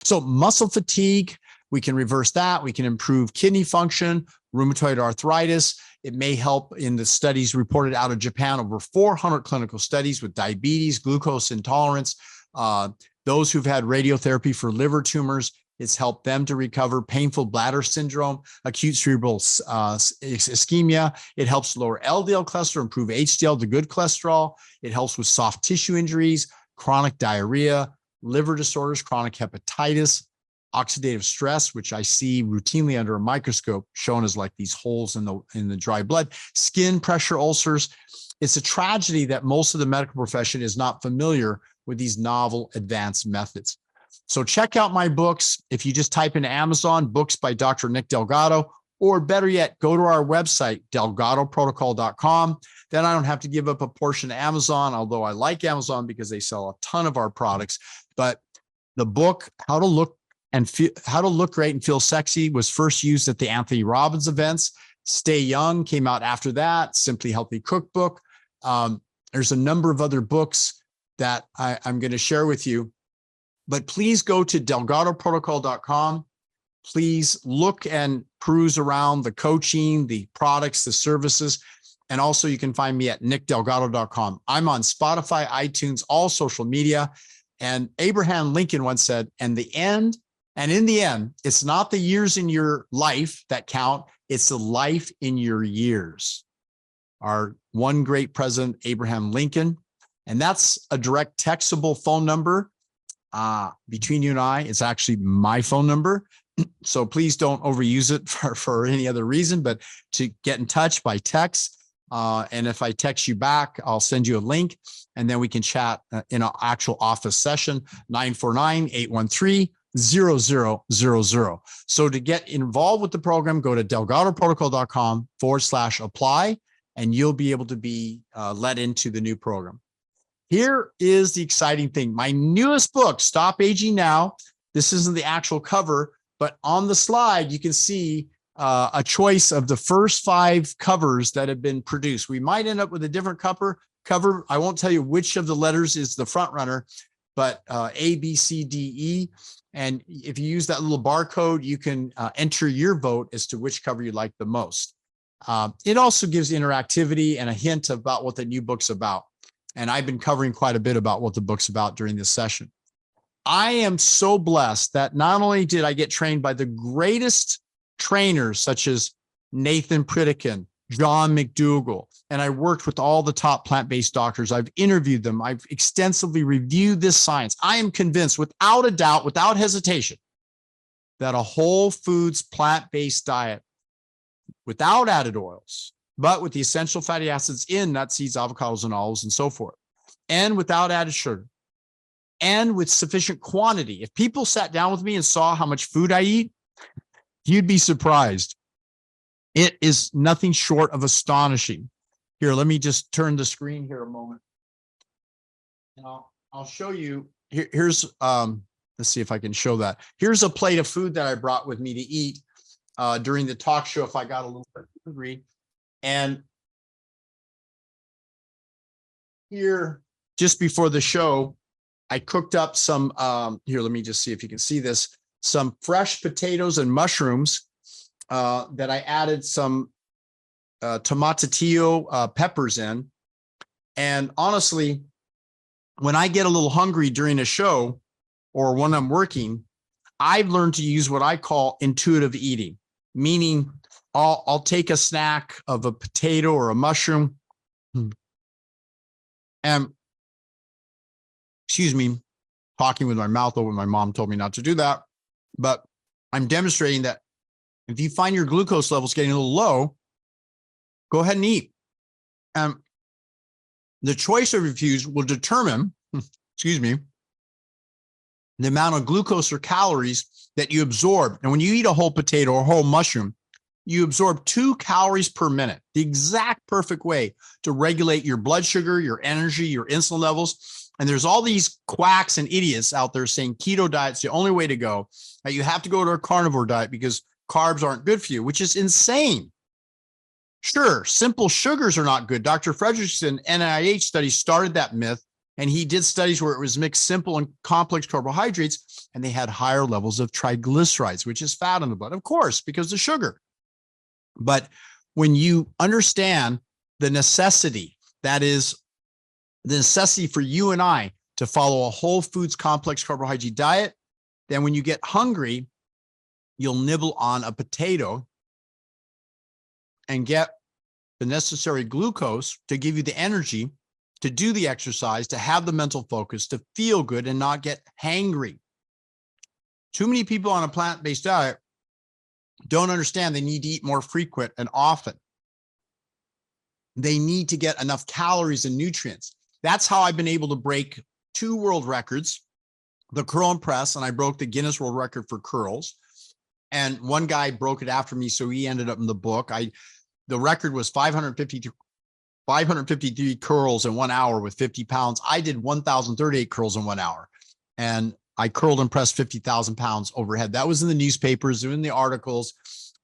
So muscle fatigue, we can reverse that. We can improve kidney function, rheumatoid arthritis. It may help in the studies reported out of Japan, over 400 clinical studies with diabetes, glucose intolerance, those who've had radiotherapy for liver tumors. It's helped them to recover painful bladder syndrome, acute cerebral ischemia. It helps lower LDL cholesterol, improve HDL, the good cholesterol. It helps with soft tissue injuries, chronic diarrhea, liver disorders, chronic hepatitis, oxidative stress, which I see routinely under a microscope, shown as like these holes in the dry blood, skin pressure ulcers. It's a tragedy that most of the medical profession is not familiar with these novel advanced methods. So check out my books. If you just type into Amazon, books by Dr. Nick Delgado, or better yet, go to our website, delgadoprotocol.com. Then I don't have to give up a portion to Amazon, although I like Amazon because they sell a ton of our products. But the book, How to Look Great and Feel Sexy, was first used at the Anthony Robbins events. Stay Young came out after that. Simply Healthy Cookbook. There's a number of other books that I'm going to share with you. But please go to delgadoprotocol.com. Please look and peruse around the coaching, the products, the services. And also you can find me at nickdelgado.com. I'm on Spotify, iTunes, all social media. And Abraham Lincoln once said, in the end, it's not the years in your life that count, it's the life in your years. Our one great president, Abraham Lincoln. And that's a direct textable phone number. Between you and I, it's actually my phone number. So please don't overuse it for any other reason, but to get in touch by text. And if I text you back, I'll send you a link and then we can chat in an actual office session, 949-813-0000. So to get involved with the program, go to delgadoprotocol.com/apply, and you'll be able to be led into the new program. Here is the exciting thing. My newest book, Stop Aging Now. This isn't the actual cover, but on the slide, you can see a choice of the first 5 covers that have been produced. We might end up with a different cover. I won't tell you which of the letters is the front runner, but A, B, C, D, E. And if you use that little barcode, you can enter your vote as to which cover you like the most. It also gives interactivity and a hint about what the new book's about. And I've been covering quite a bit about what the book's about during this session. I am so blessed that not only did I get trained by the greatest trainers such as Nathan Pritikin, John McDougall, and I worked with all the top plant-based doctors. I've interviewed them. I've extensively reviewed this science. I am convinced without a doubt, without hesitation, that a whole foods plant-based diet without added oils, but with the essential fatty acids in nuts, seeds, avocados, and olives, and so forth, and without added sugar, and with sufficient quantity. If people sat down with me and saw how much food I eat, you'd be surprised. It is nothing short of astonishing. Here, let me just turn the screen here a moment. And I'll show you. Here's, let's see if I can show that. Here's a plate of food that I brought with me to eat during the talk show if I got a little bit hungry. And here, just before the show, I cooked up some, here, let me just see if you can see this, some fresh potatoes and mushrooms that I added some tomatillo peppers in. And honestly, when I get a little hungry during a show or when I'm working, I've learned to use what I call intuitive eating, meaning I'll take a snack of a potato or a mushroom and, excuse me, talking with my mouth open. My mom told me not to do that, but I'm demonstrating that if you find your glucose levels getting a little low, go ahead and eat. The choice of foods will determine, excuse me, the amount of glucose or calories that you absorb. And when you eat a whole potato or whole mushroom, you absorb 2 calories per minute, the exact perfect way to regulate your blood sugar, your energy, your insulin levels. And there's all these quacks and idiots out there saying keto diet's the only way to go, that you have to go to a carnivore diet because carbs aren't good for you, which is insane. Sure, simple sugars are not good. Dr. Fredrickson, NIH study started that myth And he did studies where it was mixed simple and complex carbohydrates, and they had higher levels of triglycerides, which is fat in the blood, of course, because of sugar. But when you understand the necessity, that is the necessity for you and I to follow a whole foods complex carbohydrate diet, then when you get hungry, you'll nibble on a potato and get the necessary glucose to give you the energy to do the exercise, to have the mental focus, to feel good and not get hangry. Too many people on a plant-based diet don't understand they need to eat more frequent and often. They need to get enough calories and nutrients. That's how I've been able to break 2 world records, the curl and press, and I broke the Guinness World Record for curls. And one guy broke it after me, so he ended up in the book. The record was 553 curls in 1 hour with 50 pounds. I did 1,038 curls in 1 hour. And I curled and pressed 50,000 pounds overhead. That was in the newspapers, in the articles,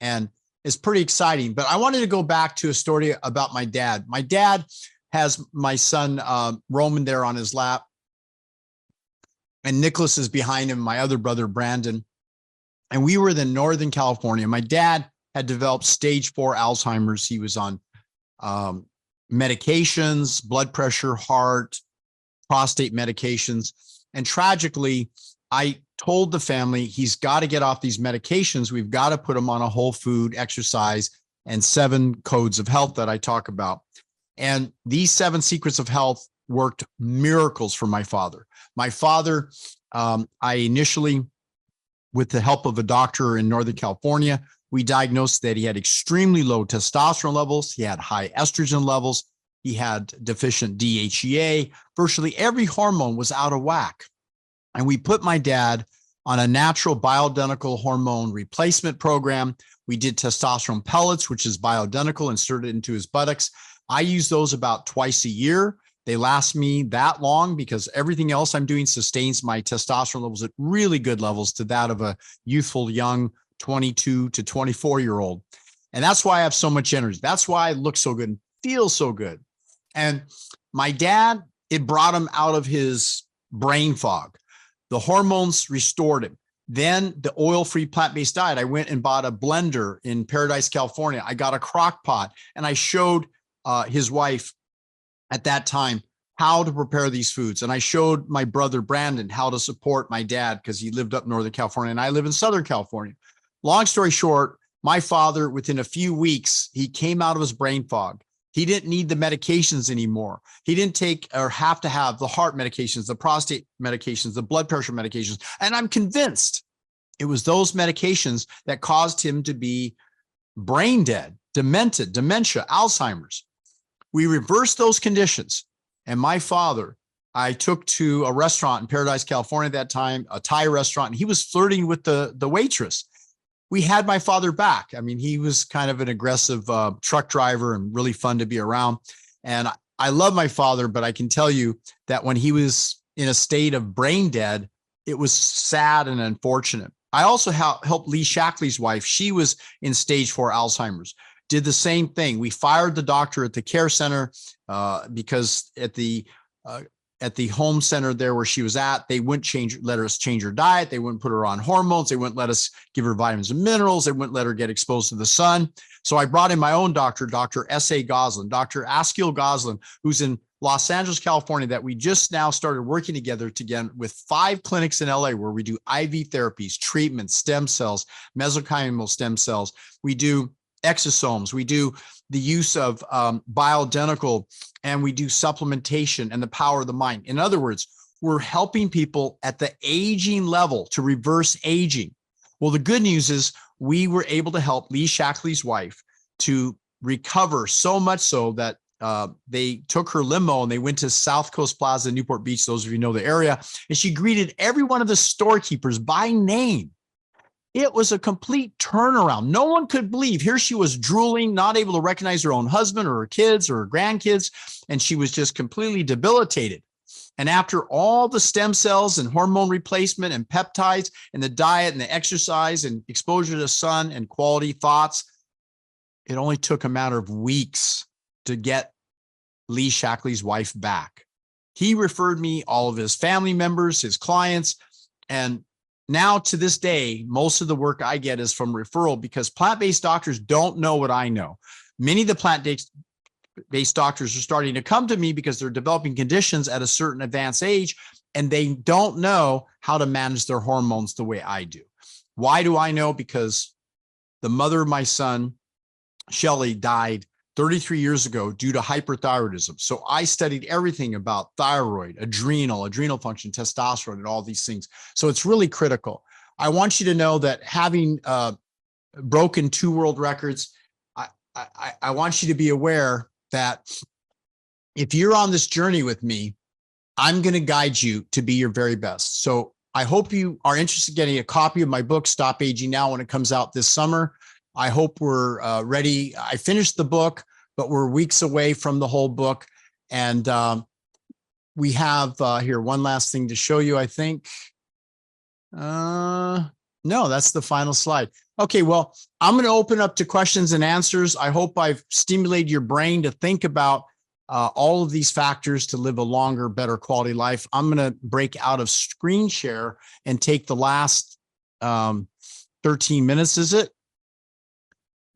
and it's pretty exciting. But I wanted to go back to a story about my dad. My dad has my son, Roman, there on his lap. And Nicholas is behind him, my other brother, Brandon. And we were in Northern California. My dad had developed stage 4 Alzheimer's. He was on medications, blood pressure, heart, prostate medications. And tragically, I told the family, he's got to get off these medications. We've got to put him on a whole food, exercise, and 7 codes of health that I talk about. And these 7 secrets of health worked miracles for my father. My father, I initially, with the help of a doctor in Northern California, we diagnosed that he had extremely low testosterone levels. He had high estrogen levels. He had deficient DHEA. Virtually every hormone was out of whack. And we put my dad on a natural bioidentical hormone replacement program. We did testosterone pellets, which is bioidentical, inserted into his buttocks. I use those about twice a year. They last me that long because everything else I'm doing sustains my testosterone levels at really good levels to that of a youthful, young 22 to 24-year-old. And that's why I have so much energy. That's why I look so good and feel so good. And my dad, it brought him out of his brain fog. The hormones restored him. Then the oil-free plant-based diet, I went and bought a blender in Paradise, California. I got a crock pot and I showed his wife at that time how to prepare these foods. And I showed my brother Brandon how to support my dad because he lived up Northern California and I live in Southern California. Long story short, my father, within a few weeks, he came out of his brain fog. He didn't need the medications anymore. He didn't take or have to have the heart medications, the prostate medications, the blood pressure medications. And I'm convinced it was those medications that caused him to be brain dead, demented, dementia, Alzheimer's. We reversed those conditions. And my father, I took to a restaurant in Paradise, California at that time, a Thai restaurant, and he was flirting with the waitress. We had my father back. I mean, he was kind of an aggressive truck driver and really fun to be around. And I love my father, but I can tell you that when he was in a state of brain dead, it was sad and unfortunate. I also helped Lee Shackley's wife. She was in stage 4 Alzheimer's. Did the same thing. We fired the doctor at the care center because at the home center there where she was at, they wouldn't let us change her diet. They wouldn't put her on hormones. They wouldn't let us give her vitamins and minerals. They wouldn't let her get exposed to the sun. So I brought in my own doctor, Dr. S.A. Goslin, Dr. Askiel Goslin, who's in Los Angeles, California, that we just now started working together with 5 clinics in LA where we do IV therapies, treatments, stem cells, mesenchymal stem cells. We do exosomes. We do the use of bioidentical, and we do supplementation and the power of the mind. In other words, we're helping people at the aging level to reverse aging. Well, the good news is we were able to help Lee Shackley's wife to recover so much so that they took her limo and they went to South Coast Plaza in Newport Beach. Those of you know the area. And she greeted every one of the storekeepers by name. It was a complete turnaround. No one could believe. Here she was drooling, not able to recognize her own husband or her kids or her grandkids, and she was just completely debilitated. And after all the stem cells and hormone replacement and peptides and the diet and the exercise and exposure to the sun and quality thoughts, it only took a matter of weeks to get Lee Shackley's wife back. He referred me all of his family members, his clients. And now to this day, most of the work I get is from referral because plant-based doctors don't know what I know. Many of the plant-based doctors are starting to come to me because they're developing conditions at a certain advanced age, and they don't know how to manage their hormones the way I do. Why do I know? Because the mother of my son, Shelly, died 33 years ago due to hyperthyroidism. So I studied everything about thyroid, adrenal function, testosterone, and all these things. So it's really critical. I want you to know that having broken 2 world records, I want you to be aware that if you're on this journey with me, I'm going to guide you to be your very best. So I hope you are interested in getting a copy of my book, Stop Aging Now, when it comes out this summer. I hope we're ready. I finished the book, but we're weeks away from the whole book. And we have here one last thing to show you, I think. No, that's the final slide. Okay, well, I'm going to open up to questions and answers. I hope I've stimulated your brain to think about all of these factors to live a longer, better quality life. I'm going to break out of screen share and take the last 13 minutes, is it?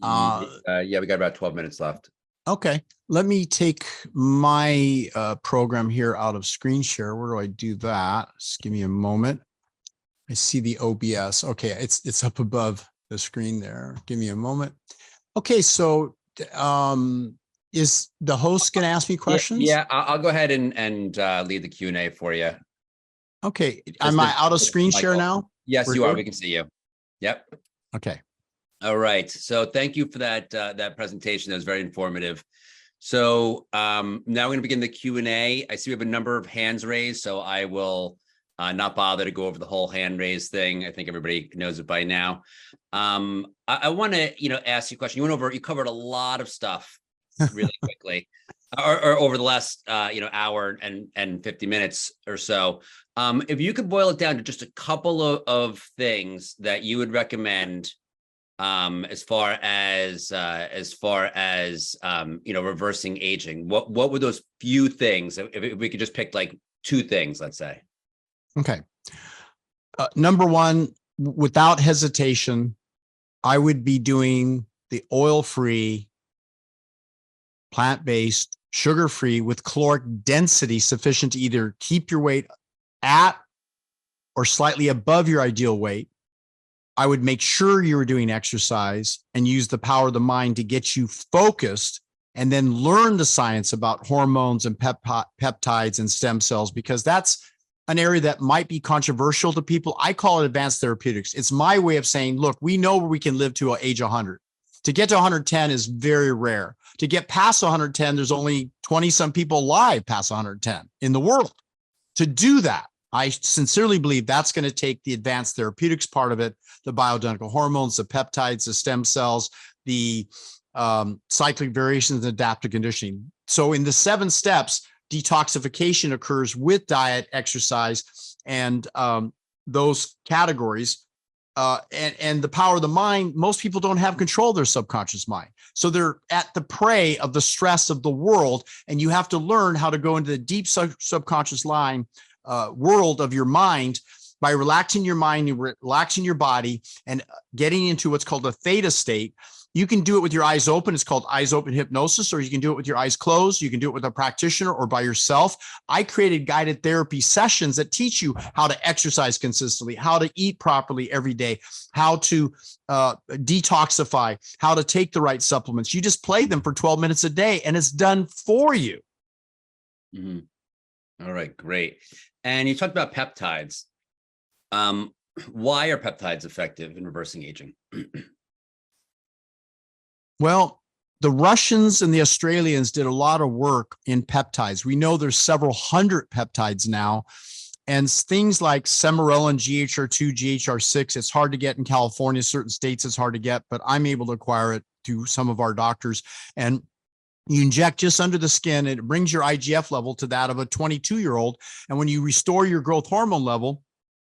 Yeah, we got about 12 minutes left. Okay, let me take my program here out of screen share. Where do I do that? Just give me a moment. I see the OBS. Okay, it's up above the screen there. Give me a moment. Okay, so is the host going to ask me questions? Yeah, I'll go ahead and lead the Q&A for you. Okay, am I out of screen share now? Yes, you are. We can see you. Yep. Okay. All right. So thank you for that presentation. That was very informative. So now we're going to begin the Q&A. I see we have a number of hands raised, so I will not bother to go over the whole hand raise thing. I think everybody knows it by now. I want to, ask you a question. You covered a lot of stuff really quickly, or over the last, hour and 50 minutes or so. If you could boil it down to just a couple of things that you would recommend, as far as reversing aging, what would those few things, if we could just pick like 2 things, let's say? Okay. Number 1, without hesitation, I would be doing the oil-free, plant-based, sugar-free with caloric density sufficient to either keep your weight at or slightly above your ideal weight. I would make sure you were doing exercise and use the power of the mind to get you focused, and then learn the science about hormones and peptides and stem cells, because that's an area that might be controversial to people. I call it advanced therapeutics. It's my way of saying, look, we know where we can live to age 100. To get to 110 is very rare. To get past 110, there's only 20 some people alive past 110 in the world. To do that, I sincerely believe that's going to take the advanced therapeutics part of it, the bioidentical hormones, the peptides, the stem cells, the cyclic variations, and adaptive conditioning. So in the 7 steps, detoxification occurs with diet, exercise, and those categories. And the power of the mind, most people don't have control of their subconscious mind. So they're at the prey of the stress of the world, and you have to learn how to go into the deep subconscious world of your mind by relaxing your mind and relaxing your body and getting into what's called a theta state. You can do it with your eyes open. It's called eyes open hypnosis, or you can do it with your eyes closed. You can do it with a practitioner or by yourself. I created guided therapy sessions that teach you how to exercise consistently, how to eat properly every day, how to detoxify, how to take the right supplements. You just play them for 12 minutes a day, and it's done for you. Mm-hmm. All right, great. And you talked about peptides. Why are peptides effective in reversing aging? Well, the Russians and the Australians did a lot of work in peptides. We know there's several hundred peptides now, and things like Semarelin, GHR2, GHR6, it's hard to get in California. Certain states it's hard to get, but I'm able to acquire it through some of our doctors. And you inject just under the skin, and it brings your IGF level to that of a 22-year-old. And when you restore your growth hormone level,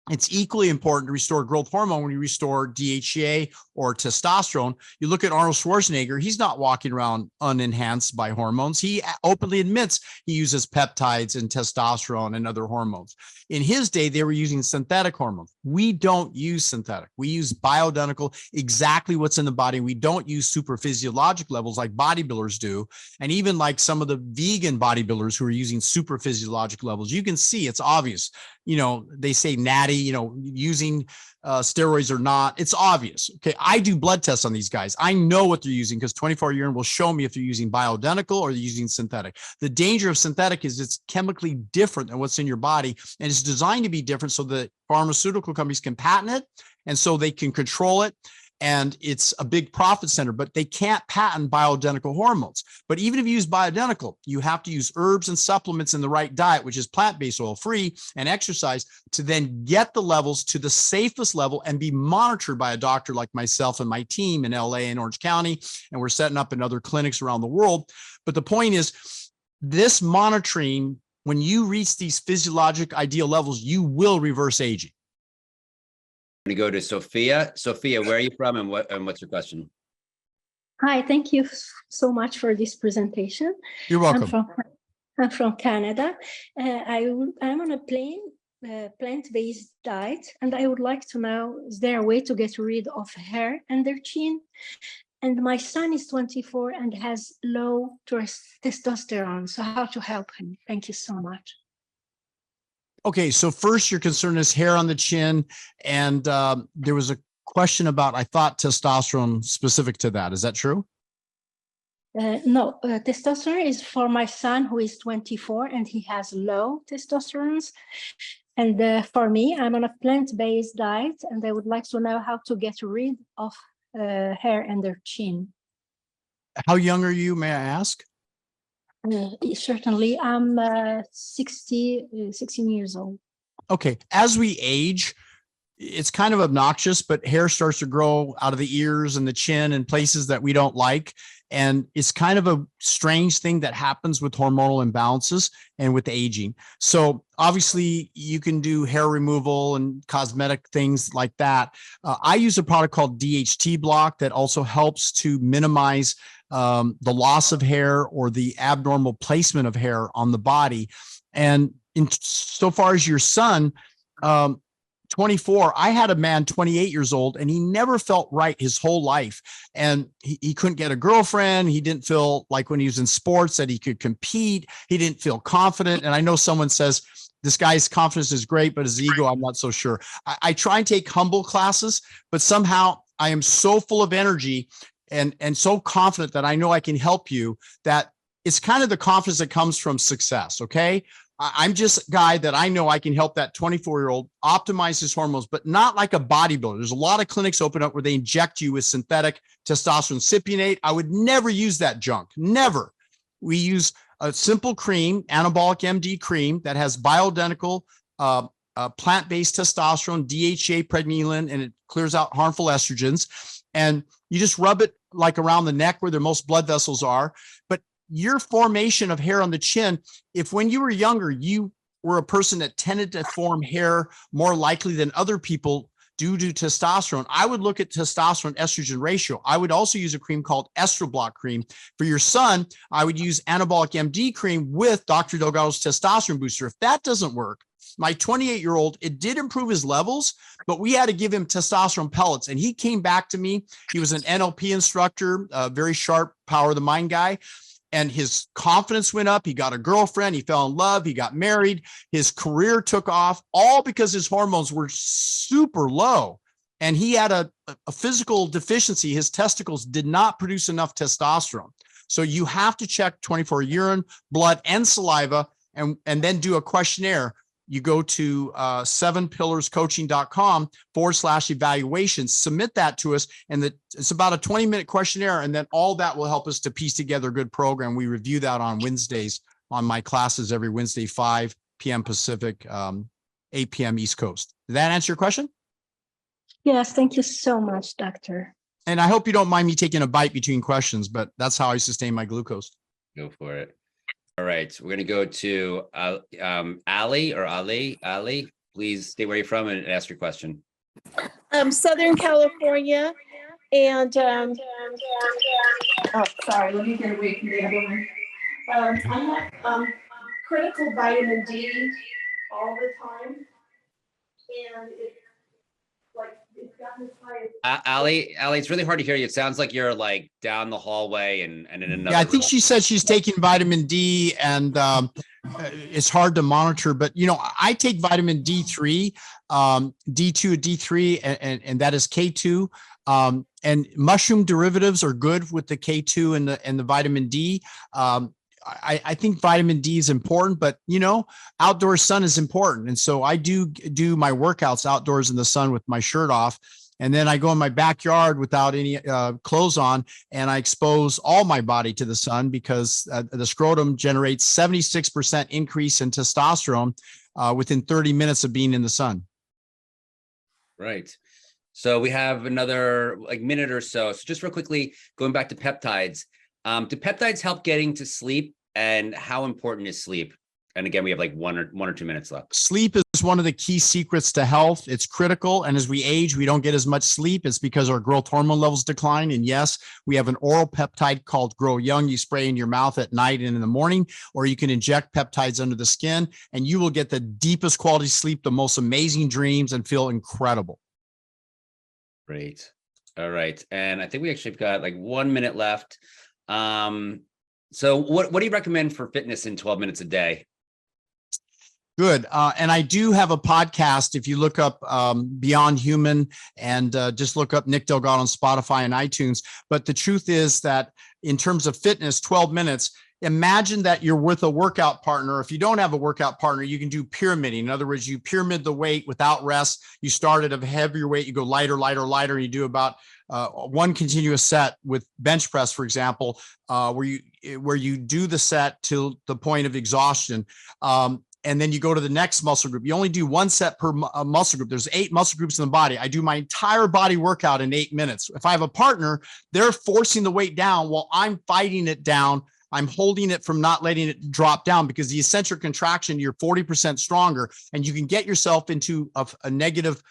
It's equally important to restore growth hormone when you restore DHEA or testosterone. You look at Arnold Schwarzenegger, he's not walking around unenhanced by hormones. He openly admits he uses peptides and testosterone and other hormones. In his day, they were using synthetic hormones. We don't use synthetic. We use bioidentical, exactly what's in the body. We don't use super physiologic levels like bodybuilders do. And even like some of the vegan bodybuilders who are using super physiologic levels, you can see it's obvious. They say natty, using steroids or not. It's obvious. Okay. I do blood tests on these guys. I know what they're using because 24 urine will show me if they're using bioidentical or they're using synthetic. The danger of synthetic is it's chemically different than what's in your body. And it's designed to be different so that pharmaceutical companies can patent it. And so they can control it. And it's a big profit center, but they can't patent bioidentical hormones. But even if you use bioidentical, you have to use herbs and supplements in the right diet, which is plant-based, oil-free, and exercise to then get the levels to the safest level and be monitored by a doctor like myself and my team in LA and Orange County. And we're setting up in other clinics around the world. But the point is, this monitoring, when you reach these physiologic ideal levels, you will reverse aging. To go to Sophia. Sophia, where are you from and what's your question? Hi, thank you so much for this presentation. You're welcome. I'm from Canada. I'm on a plant-based diet, and I would like to know, is there a way to get rid of hair under chin? And my son is 24 and has low testosterone, so how to help him? Thank you so much. Okay, so first your concern is hair on the chin, and there was a question about, I thought, testosterone specific to that. Is that true? No, testosterone is for my son who is 24 and he has low testosterone. And for me, I'm on a plant-based diet and I would like to know how to get rid of hair under chin. How young are you, may I ask? Certainly, I'm 16 years old. Okay, as we age, it's kind of obnoxious, but hair starts to grow out of the ears and the chin and places that we don't like. And it's kind of a strange thing that happens with hormonal imbalances and with aging. So obviously you can do hair removal and cosmetic things like that. I use a product called DHT block that also helps to minimize the loss of hair or the abnormal placement of hair on the body. And in so far as your son, 24, I had a man 28 years old and he never felt right his whole life. And he couldn't get a girlfriend. He didn't feel like when he was in sports that he could compete. He didn't feel confident. And I know someone says, this guy's confidence is great, but his ego, I'm not so sure. I try and take humble classes, but somehow I am so full of energy and so confident that I know I can help you, that it's kind of the confidence that comes from success. Okay. I'm just a guy that I know I can help that 24-year-old optimize his hormones, but not like a bodybuilder. There's a lot of clinics open up where they inject you with synthetic testosterone cypionate. I would never use that junk. Never. We use a simple cream, anabolic MD cream that has bioidentical plant-based testosterone, DHEA, pregnenolone, and it clears out harmful estrogens. And you just rub it like around the neck where the most blood vessels are. But your formation of hair on the chin, if when you were younger, you were a person that tended to form hair more likely than other people due to testosterone, I would look at testosterone estrogen ratio. I would also use a cream called Estroblock cream. For your son, I would use anabolic MD cream with Dr. Delgado's testosterone booster. If that doesn't work, my 28-year-old, it did improve his levels, but we had to give him testosterone pellets. And he came back to me. He was an NLP instructor, a very sharp power of the mind guy. And his confidence went up. He got a girlfriend. He fell in love. He got married. His career took off, all because his hormones were super low. And he had a physical deficiency. His testicles did not produce enough testosterone. So you have to check 24 urine, blood, and saliva, and then do a questionnaire. You go to 7pillarscoaching.com/evaluation, submit that to us. And it's about a 20-minute questionnaire. And then all that will help us to piece together a good program. We review that on Wednesdays on my classes every Wednesday, 5 p.m. Pacific, 8 p.m. East Coast. Did that answer your question? Yes, thank you so much, doctor. And I hope you don't mind me taking a bite between questions, but that's how I sustain my glucose. Go for it. All right, so we're going to go to Ali or Ali. Ali, please state where you're from and ask your question. Southern California, and oh, sorry, let me get away from the other one. I have critical vitamin D all the time, and it's gotten as high as Ali, it's really hard to hear you. It sounds like you're like down the hallway and in another. Yeah, I think room. she said she's taking vitamin D, and it's hard to monitor. But I take vitamin D3, D2, D3, and that is K2. And mushroom derivatives are good with the K2 and the vitamin D. I think vitamin D is important, but outdoor sun is important. And so I do my workouts outdoors in the sun with my shirt off. And then I go in my backyard without any clothes on, and I expose all my body to the sun because the scrotum generates 76% increase in testosterone within 30 minutes of being in the sun. Right. So we have another minute or so. So just real quickly, going back to peptides. Do peptides help getting to sleep, and how important is sleep? And again, we have like one or 2 minutes left. Sleep is one of the key secrets to health. It's critical. And as we age, we don't get as much sleep. It's because our growth hormone levels decline. And yes, we have an oral peptide called Grow Young. You spray in your mouth at night and in the morning, or you can inject peptides under the skin, and you will get the deepest quality sleep, the most amazing dreams, and feel incredible. Great. All right. And I think we actually have got like 1 minute left. So what do you recommend for fitness in 12 minutes a day? Good. And I do have a podcast. If you look up Beyond Human and just look up Nick Delgado on Spotify and iTunes. But the truth is that in terms of fitness, 12 minutes, imagine that you're with a workout partner. If you don't have a workout partner, you can do pyramiding. In other words, you pyramid the weight without rest. You start at a heavier weight, you go lighter, lighter, lighter, and you do about one continuous set with bench press, for example, where you do the set to the point of exhaustion. And then you go to the next muscle group. You only do one set per muscle group. There's 8 muscle groups in the body. I do my entire body workout in 8 minutes. If I have a partner, they're forcing the weight down while I'm fighting it down. I'm holding it from not letting it drop down, because the eccentric contraction, you're 40% stronger, and you can get yourself into a negative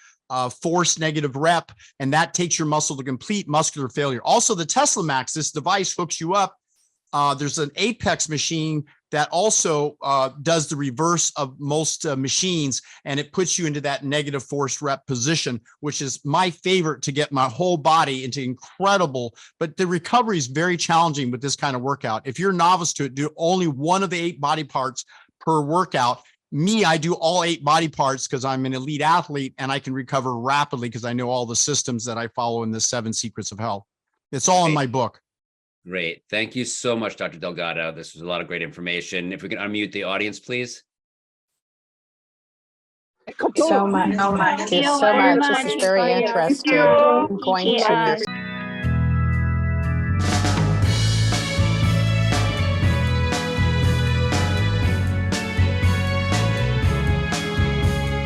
force, negative rep, and that takes your muscle to complete muscular failure. Also, the Tesla Max, this device hooks you up. There's an Apex machine that also does the reverse of most machines, and it puts you into that negative force rep position, which is my favorite to get my whole body into incredible. But the recovery is very challenging with this kind of workout. If you're a novice to it, do only one of the 8 body parts per workout. Me, I do all 8 body parts because I'm an elite athlete, and I can recover rapidly because I know all the systems that I follow in the 7 Secrets of Health. It's all in my book. Great. Thank you so much, Dr. Delgado. This was a lot of great information. If we can unmute the audience, please. So much. Thank you so much. This is very interesting. I'm going to